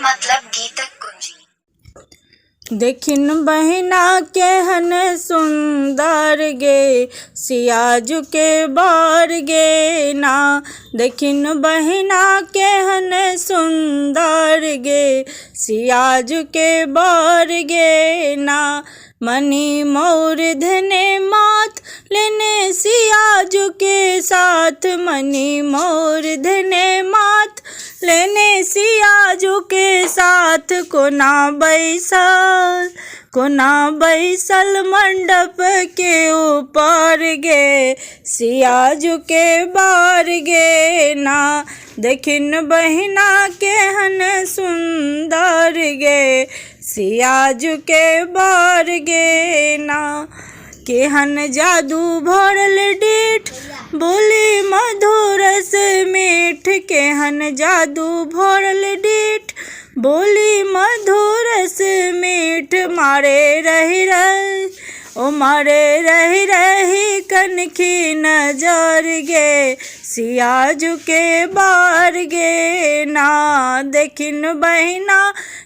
मतलब गीतक कुंजी। देखिन बहिना केहन सुंदर गे सियाजु के बर गे ना। देखिन बहिना केहन सुंदर गे सियाजु के बर गे ना। मनी मोर धने माथ लेने सियाजु के साथ, मनी मोर धने माथ लेने सियाजु के साथ। कोना बैसल मंडप के ऊपर गे सियाजु के बार गे ना। देखिन बहिना केहन सुंदर गे सियाजु के बार गे ना। केहन जादू भरल डीठ बोली मधुर से मीठ, केहन जादू भरल डीठ बोली मधुर से मीठ। मारे रही रही कनखी नजर गे सियाजु के बार गे ना। देखिन बहिना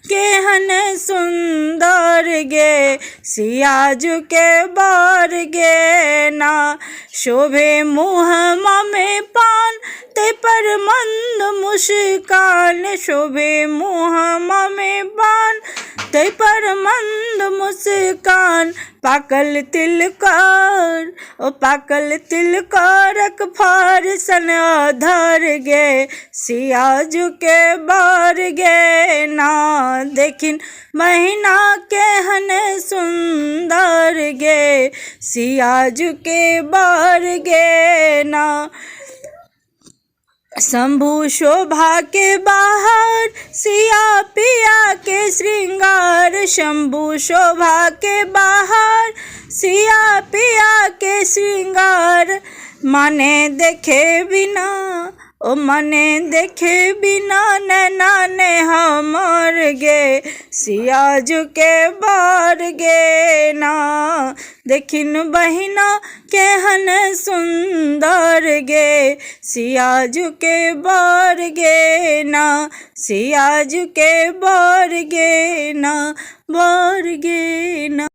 केहन सुंदर गे सियाजु के बार गे ना। शोभे मुँह में पान ते पर मंद मुस्कान, शोभे मुँह में पान ते पर मंद मुस्कान। पाकल तिलकारक फारसन अधर गे सियाजु के बार गे ना। देखिन बहिना केहन सुंदर गे सियाजु के बार गे ना। शंभु शोभा के बाहर सिया पिया के श्रृंगार, शंभु शोभा के बाहर सिया पिया के श्रृंगार। माने देखे बिना नैना ने हमर गे सियाजु के बार गे ना। देखिन बहिना केहन सुंदर गे सियाजु के बार गे ना, सियाजु के बार गे ना, बार गे ना।